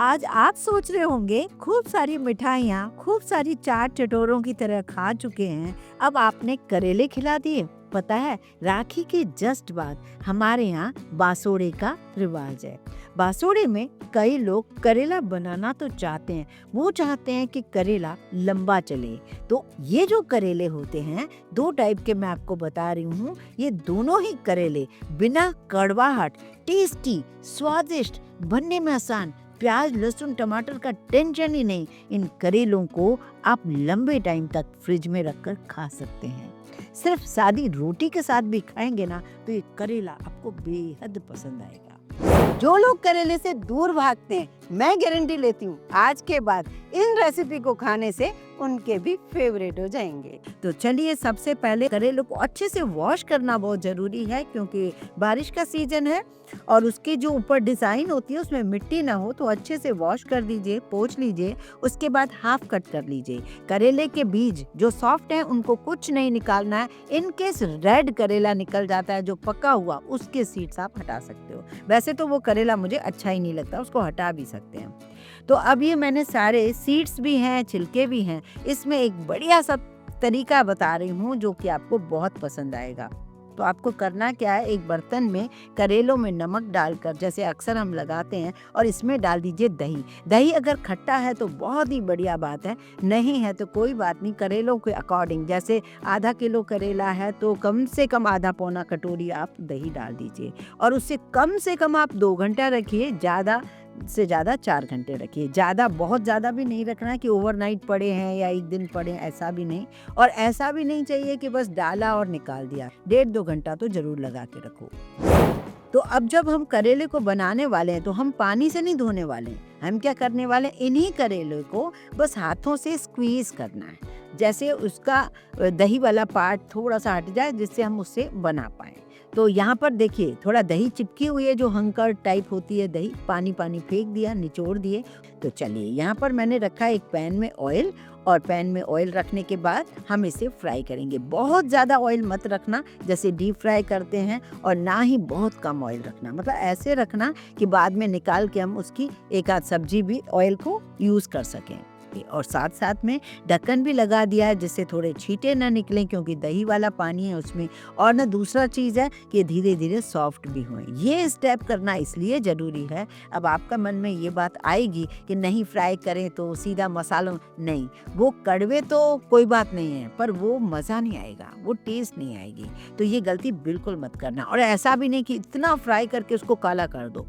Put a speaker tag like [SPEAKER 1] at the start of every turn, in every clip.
[SPEAKER 1] आज आप सोच रहे होंगे खूब सारी मिठाइयाँ, खूब सारी चाट चटोरों की तरह खा चुके हैं, अब आपने करेले खिला दिए। पता है, राखी के जस्ट बाद हमारे यहाँ बासोड़े का रिवाज है। बासोड़े में कई लोग करेला बनाना तो चाहते हैं, वो चाहते हैं कि करेला लंबा चले। तो ये जो करेले होते हैं, दो टाइप के मैं आपको बता रही हूँ। ये दोनों ही करेले बिना कड़वाहट, टेस्टी, स्वादिष्ट, बनने में आसान, प्याज लहसुन टमाटर का टेंशन ही नहीं। इन करेलों को आप लंबे टाइम तक फ्रिज में रखकर खा सकते हैं। सिर्फ सादी रोटी के साथ भी खाएंगे ना तो ये करेला आपको बेहद पसंद आएगा।
[SPEAKER 2] जो लोग करेले से दूर भागते हैं, मैं गारंटी लेती हूँ आज के बाद इन रेसिपी को खाने से उनके भी फेवरेट हो जाएंगे।
[SPEAKER 1] तो चलिए, सबसे पहले करेले को अच्छे से वॉश करना बहुत जरूरी है, क्योंकि बारिश का सीजन है और उसके जो ऊपर डिजाइन होती है उसमें मिट्टी ना हो। तो अच्छे से वॉश कर दीजिए, पोंछ लीजिए। उसके बाद हाफ कट कर लीजिए। करेले के बीज जो सॉफ्ट हैं उनको कुछ नहीं निकालना है। इन केस रेड करेला निकल जाता है जो पका हुआ, उसके सीड्स आप हटा सकते हो। वैसे तो वो करेला मुझे अच्छा ही नहीं लगता, उसको हटा भी सकते हैं। तो अब ये मैंने सारे सीड्स भी हैं, छिलके भी हैं। इसमें एक बढ़िया सा तरीका बता रही हूँ जो कि आपको बहुत पसंद आएगा। तो आपको करना क्या है, एक बर्तन में करेलों में नमक डालकर, जैसे अक्सर हम लगाते हैं, और इसमें डाल दीजिए दही। दही अगर खट्टा है तो बहुत ही बढ़िया बात है, नहीं है तो कोई बात नहीं। करेलों के अकॉर्डिंग, जैसे आधा किलो करेला है तो कम से कम आधा पौना कटोरी आप दही डाल दीजिए, और उससे कम से कम आप 2 घंटा रखिए, ज़्यादा से ज़्यादा 4 घंटे रखिए। ज़्यादा, बहुत ज़्यादा भी नहीं रखना है कि ओवरनाइट पड़े हैं या एक दिन पड़े हैं, ऐसा भी नहीं। और ऐसा भी नहीं चाहिए कि बस डाला और निकाल दिया। 1.5-2 घंटा तो जरूर लगा के रखो। तो अब जब हम करेले को बनाने वाले हैं तो हम पानी से नहीं धोने वाले हैं। हम क्या करने वाले हैं, इन्हीं करेले को बस हाथों से स्क्वीज करना है, जैसे उसका दही वाला पार्ट थोड़ा सा हट जाए, जिससे हम उससे बना पाए। तो यहाँ पर देखिए, थोड़ा दही चिपकी हुई है, जो हंकर टाइप होती है दही, पानी पानी फेंक दिया, निचोड़ दिए। तो चलिए, यहाँ पर मैंने रखा एक पैन में ऑयल, और पैन में ऑयल रखने के बाद हम इसे फ्राई करेंगे। बहुत ज़्यादा ऑयल मत रखना जैसे डीप फ्राई करते हैं, और ना ही बहुत कम ऑयल रखना। मतलब ऐसे रखना कि बाद में निकाल के हम उसकी एक आध सब्जी भी ऑयल को यूज़ कर सकें। और साथ साथ में ढक्कन भी लगा दिया है, जिससे थोड़े छींटे ना निकलें, क्योंकि दही वाला पानी है उसमें। और ना दूसरा चीज़ है कि धीरे धीरे सॉफ्ट भी हों। ये स्टेप करना इसलिए ज़रूरी है। अब आपका मन में ये बात आएगी कि नहीं, फ्राई करें तो सीधा मसालों, नहीं, वो कड़वे तो कोई बात नहीं है, पर वो मज़ा नहीं आएगा, वो टेस्ट नहीं आएगी। तो ये गलती बिल्कुल मत करना। और ऐसा भी नहीं कि इतना फ्राई करके उसको काला कर दो।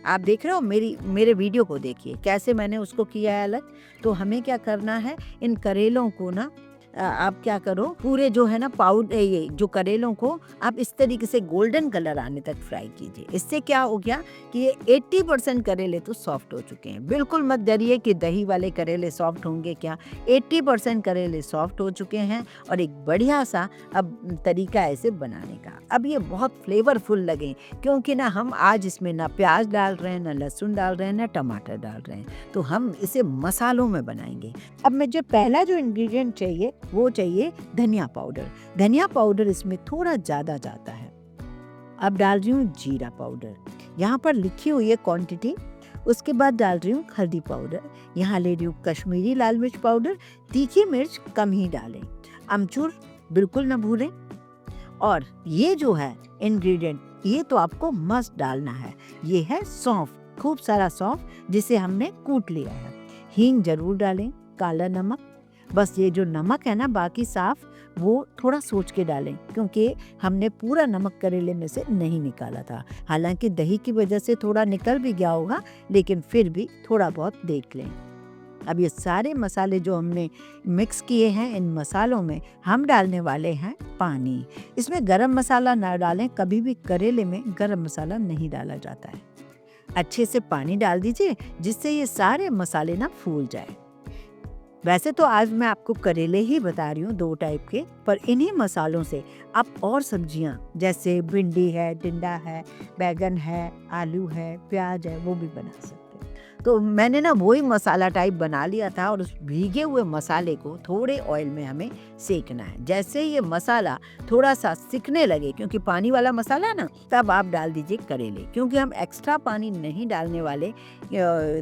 [SPEAKER 1] आप देख रहे हो, मेरे वीडियो को देखिए कैसे मैंने उसको किया है अलग। तो हमें क्या करना है, इन करेलों को ना आप क्या करो, पूरे जो है ना पाउडर, ये जो करेलों को आप इस तरीके से गोल्डन कलर आने तक फ्राई कीजिए। इससे क्या हो गया कि ये 80% करेले तो सॉफ्ट हो चुके हैं। बिल्कुल मत डरिए कि दही वाले करेले सॉफ्ट होंगे, क्या 80% करेले सॉफ्ट हो चुके हैं। और एक बढ़िया सा अब तरीका है इसे बनाने का। अब ये बहुत फ्लेवरफुल लगे, क्योंकि ना हम आज इसमें ना प्याज डाल रहे हैं, ना लहसुन डाल रहे हैं, ना टमाटर डाल रहे हैं। तो हम इसे मसालों में बनाएंगे। अब मुझे पहला जो इंग्रेडिएंट चाहिए वो चाहिए धनिया पाउडर। धनिया पाउडर इसमें थोड़ा ज़्यादा जाता है। अब डाल रही हूँ जीरा पाउडर, यहाँ पर लिखी हुई है क्वांटिटी। उसके बाद डाल रही हूँ हल्दी पाउडर, यहाँ ले रही हूँ कश्मीरी लाल मिर्च पाउडर। तीखी मिर्च कम ही डालें, अमचूर बिल्कुल न भूलें। और ये जो है इंग्रेडिएंट, ये तो आपको मस्ट डालना है। ये है सौंफ, खूब सारा सौंफ जिसे हमने कूट लिया है। हींग जरूर डालें, काला नमक, बस ये जो नमक है ना बाकी साफ, वो थोड़ा सोच के डालें, क्योंकि हमने पूरा नमक करेले में से नहीं निकाला था। हालांकि दही की वजह से थोड़ा निकल भी गया होगा, लेकिन फिर भी थोड़ा बहुत देख लें। अब ये सारे मसाले जो हमने मिक्स किए हैं, इन मसालों में हम डालने वाले हैं पानी। इसमें गरम मसाला ना डालें, कभी भी करेले में गरम मसाला नहीं डाला जाता है। अच्छे से पानी डाल दीजिए, जिससे ये सारे मसाले ना फूल जाए। वैसे तो आज मैं आपको करेले ही बता रही हूँ, 2 टाइप के, पर इन्हीं मसालों से आप और सब्जियाँ जैसे भिंडी है, टिंडा है, बैगन है, आलू है, प्याज है, वो भी बना सकते हैं। तो मैंने ना वही मसाला टाइप बना लिया था और उस भीगे हुए मसाले को थोड़े ऑयल में हमें सेकना है। जैसे ही ये मसाला थोड़ा सा सिकने लगे, क्योंकि पानी वाला मसाला है ना, तब आप डाल दीजिए करेले, क्योंकि हम एक्स्ट्रा पानी नहीं डालने वाले,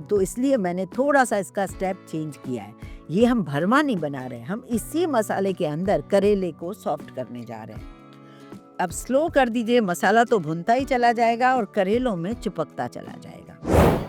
[SPEAKER 1] तो इसलिए मैंने थोड़ा सा इसका स्टेप चेंज किया है। ये हम भरमा नहीं बना रहे, हम इसी मसाले के अंदर करेले को सॉफ्ट करने जा रहे हैं। अब स्लो कर दीजिए, मसाला तो भुनता ही चला जाएगा और करेलों में चिपकता चला जाएगा।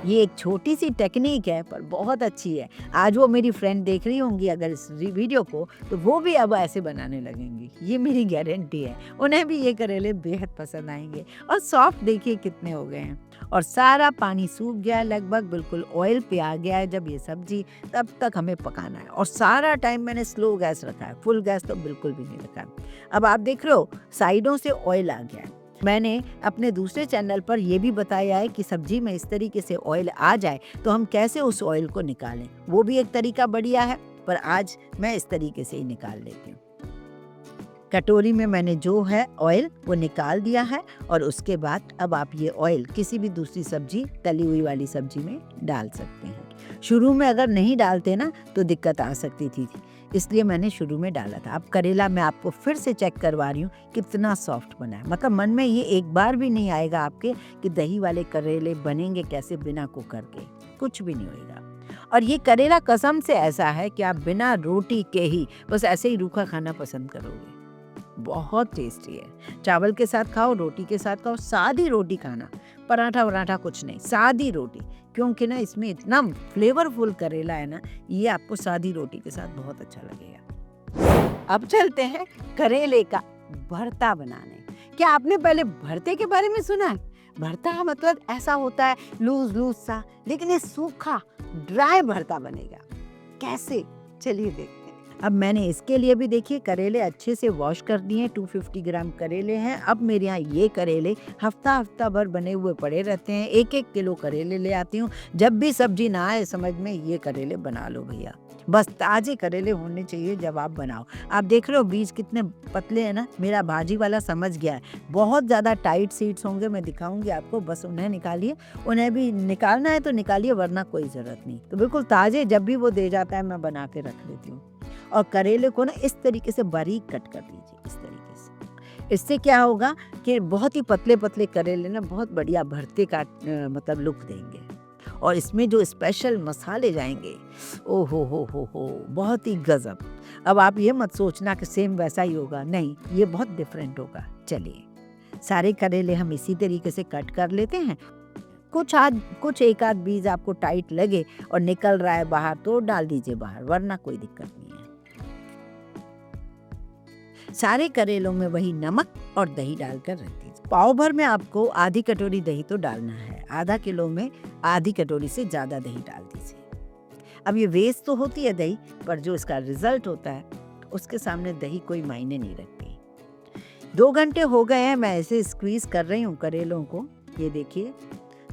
[SPEAKER 1] ये एक छोटी सी टेक्निक है पर बहुत अच्छी है। आज वो मेरी फ्रेंड देख रही होंगी अगर इस वीडियो को, तो वो भी अब ऐसे बनाने लगेंगी, ये मेरी गारंटी है। उन्हें भी ये करेले बेहद पसंद आएंगे। और सॉफ्ट देखिए कितने हो गए हैं और सारा पानी सूख गया है, लगभग बिल्कुल ऑयल पे आ गया है जब ये सब्जी, तब तक हमें पकाना है। और सारा टाइम मैंने स्लो गैस रखा है, फुल गैस तो बिल्कुल भी नहीं रखा। अब आप देख रहे हो साइडों से ऑयल आ गया है। मैंने अपने दूसरे चैनल पर यह भी बताया है कि सब्जी में इस तरीके से ऑयल आ जाए तो हम कैसे उस ऑयल को निकालें, वो भी एक तरीका बढ़िया है, पर आज मैं इस तरीके से ही निकाल लेती हूँ। कटोरी में मैंने जो है ऑयल वो निकाल दिया है और उसके बाद अब आप ये ऑयल किसी भी दूसरी सब्जी, तली हुई वाली सब्जी में डाल सकते हैं। शुरू में अगर नहीं डालते ना तो दिक्कत आ सकती थी, इसलिए मैंने शुरू में डाला था। अब करेला मैं आपको फिर से चेक करवा रही हूँ कितना सॉफ्ट बना है। मतलब मन में ये एक बार भी नहीं आएगा आपके कि दही वाले करेले बनेंगे कैसे बिना कुकर के, कुछ भी नहीं होएगा। और ये करेला कसम से ऐसा है कि आप बिना रोटी के ही बस ऐसे ही रूखा खाना पसंद करोगे। बहुत टेस्टी है, चावल के साथ खाओ, रोटी के साथ खाओ, सादी रोटी खाना, पराठा वराठा कुछ नहीं, सादी रोटी, क्योंकि ना इसमें इतना फ्लेवरफुल करेला है ना, ये आपको सादी रोटी के साथ बहुत अच्छा लगेगा।
[SPEAKER 2] अब चलते हैं करेले का भरता बनाने। क्या आपने पहले भरते के बारे में सुना है? भरता मतलब ऐसा होता है लूज लूज सा, लेकिन ये सूखा ड्राई भरता बनेगा। कैसे, चलिए देखते हैं।
[SPEAKER 1] अब मैंने इसके लिए भी देखिए करेले अच्छे से वॉश कर दिए। 250 ग्राम करेले हैं। अब मेरे यहाँ ये करेले हफ्ता भर बने हुए पड़े रहते हैं। 1-1 किलो करेले ले आती हूँ। जब भी सब्जी ना आए समझ में, ये करेले बना लो भैया। बस ताजे करेले होने चाहिए जब आप बनाओ। आप देख रहे हो बीज कितने पतले हैं ना, मेरा भाजी वाला समझ गया है। बहुत ज़्यादा टाइट सीड्स होंगे, मैं दिखाऊंगी आपको, बस उन्हें निकालिए। उन्हें भी निकालना है तो निकालिए, वरना कोई ज़रूरत नहीं। तो बिल्कुल ताजे जब भी वो दे जाता है मैं बना के रख लेती हूँ। और करेले को ना इस तरीके से बारीक कट कर दीजिए, इस तरीके से। इससे क्या होगा कि बहुत ही पतले पतले करेले ना बहुत बढ़िया भरते का मतलब लुक देंगे। और इसमें जो स्पेशल मसाले जाएंगे, ओ हो, बहुत ही गजब। अब आप ये मत सोचना कि सेम वैसा ही होगा, नहीं, ये बहुत डिफरेंट होगा। चलिए, सारे करेले हम इसी तरीके से कट कर लेते हैं। कुछ एक आध बीज आपको टाइट लगे और निकल रहा है बाहर तो डाल दीजिए बाहर, वरना कोई दिक्कत नहीं है। सारे करेलों में वही नमक और दही डालकर रख दीजिए। पाव भर में आपको आधी कटोरी दही तो डालना है, आधा किलो में आधी कटोरी से ज़्यादा दही डाल दीजिए। अब ये वेस्ट तो होती है दही, पर जो इसका रिजल्ट होता है उसके सामने दही कोई मायने नहीं रखती। 2 घंटे हो गए हैं, मैं ऐसे स्क्वीज कर रही हूँ करेलों को। ये देखिए,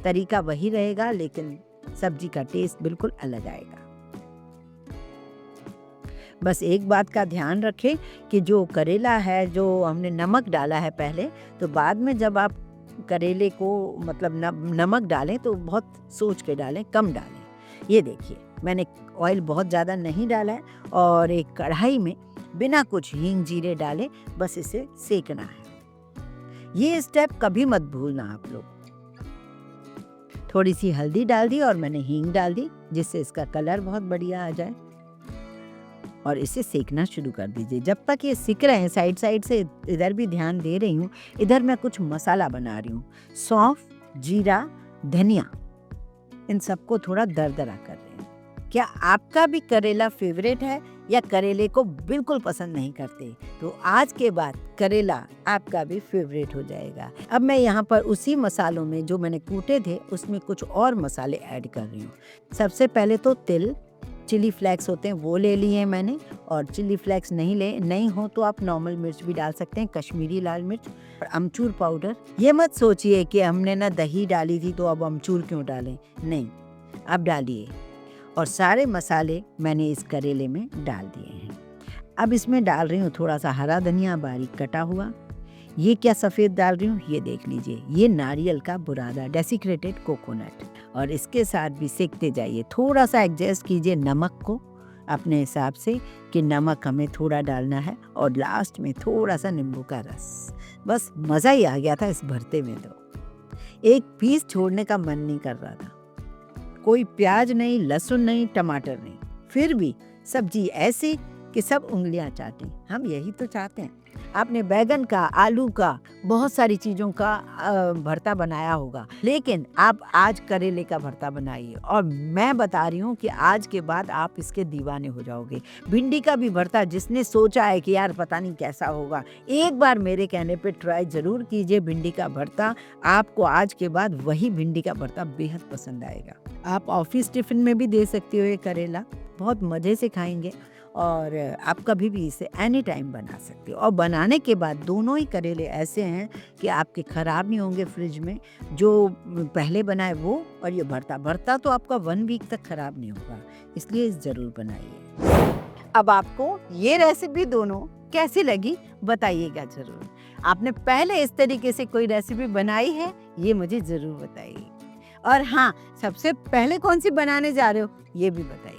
[SPEAKER 1] तरीका वही रहेगा लेकिन सब्जी का टेस्ट बिल्कुल अलग आएगा। बस एक बात का ध्यान रखें कि जो करेला है, जो हमने नमक डाला है पहले, तो बाद में जब आप करेले को मतलब नमक डालें तो बहुत सोच के डालें, कम डालें। ये देखिए, मैंने ऑयल बहुत ज़्यादा नहीं डाला है और एक कढ़ाई में बिना कुछ हींग जीरे डाले बस इसे सेकना है। ये स्टेप कभी मत भूलना आप लोग। थोड़ी सी हल्दी डाल दी और मैंने हींग डाल दी, जिससे इसका कलर बहुत बढ़िया आ जाए। और इसे सेकना शुरू कर दीजिए जब तक ये सिक रहे हैं। साइड से इधर भी ध्यान दे रही हूँ। इधर मैं कुछ मसाला बना रही हूँ, सौंफ, जीरा, धनिया, इन सबको थोड़ा दरदरा कर रही हूँ। क्या आपका भी करेला फेवरेट है या करेले को बिल्कुल पसंद नहीं करते? तो आज के बाद करेला आपका भी फेवरेट हो जाएगा। अब मैं यहाँ पर उसी मसालों में जो मैंने कूटे थे उसमें कुछ और मसाले ऐड कर रही हूँ। सबसे पहले तो तिल, चिली फ्लेक्स होते हैं वो ले लिए हैं मैंने, और चिली फ्लेक्स नहीं हो तो आप नॉर्मल मिर्च भी डाल सकते हैं, कश्मीरी लाल मिर्च, और अमचूर पाउडर। ये मत सोचिए कि हमने ना दही डाली थी तो अब अमचूर क्यों डालें, नहीं, अब डालिए। और सारे मसाले मैंने इस करेले में डाल दिए हैं। अब इसमें डाल रही हूँ थोड़ा सा हरा धनिया बारीक कटा हुआ। ये क्या सफ़ेद डाल रही हूँ ये देख लीजिए, ये नारियल का बुरादा, डेसिक्रेटेड कोकोनट, और इसके साथ भी सेकते जाइए। थोड़ा सा एडजस्ट कीजिए नमक को अपने हिसाब से कि नमक हमें थोड़ा डालना है, और लास्ट में थोड़ा सा नींबू का रस। बस मज़ा ही आ गया था इस भरते में। तो एक पीस छोड़ने का मन नहीं कर रहा था। कोई प्याज नहीं, लहसुन नहीं, टमाटर नहीं, फिर भी सब्जी ऐसी कि सब उंगलियां चाटें। हम यही तो चाहते हैं। आपने बैगन का, आलू का, बहुत सारी चीज़ों का भरता बनाया होगा, लेकिन आप आज करेले का भरता बनाइए, और मैं बता रही हूँ कि आज के बाद आप इसके दीवाने हो जाओगे। भिंडी का भी भरता, जिसने सोचा है कि यार पता नहीं कैसा होगा, एक बार मेरे कहने पे ट्राई ज़रूर कीजिए भिंडी का भरता। आपको आज के बाद वही भिंडी का भरता बेहद पसंद आएगा। आप ऑफिस टिफ़िन में भी दे सकते हो ये करेला, बहुत मज़े से खाएंगे, और आप कभी भी इसे एनी टाइम बना सकते हो। और बनाने के बाद दोनों ही करेले ऐसे हैं कि आपके ख़राब नहीं होंगे फ्रिज में, जो पहले बनाए वो, और ये भरता तो आपका 1 वीक तक ख़राब नहीं होगा, इसलिए ज़रूर बनाइए।
[SPEAKER 2] अब आपको ये रेसिपी दोनों कैसी लगी बताइएगा ज़रूर। आपने पहले इस तरीके से कोई रेसिपी बनाई है, ये मुझे ज़रूर बताइए। और हाँ, सबसे पहले कौन सी बनाने जा रहे हो ये भी बताइए।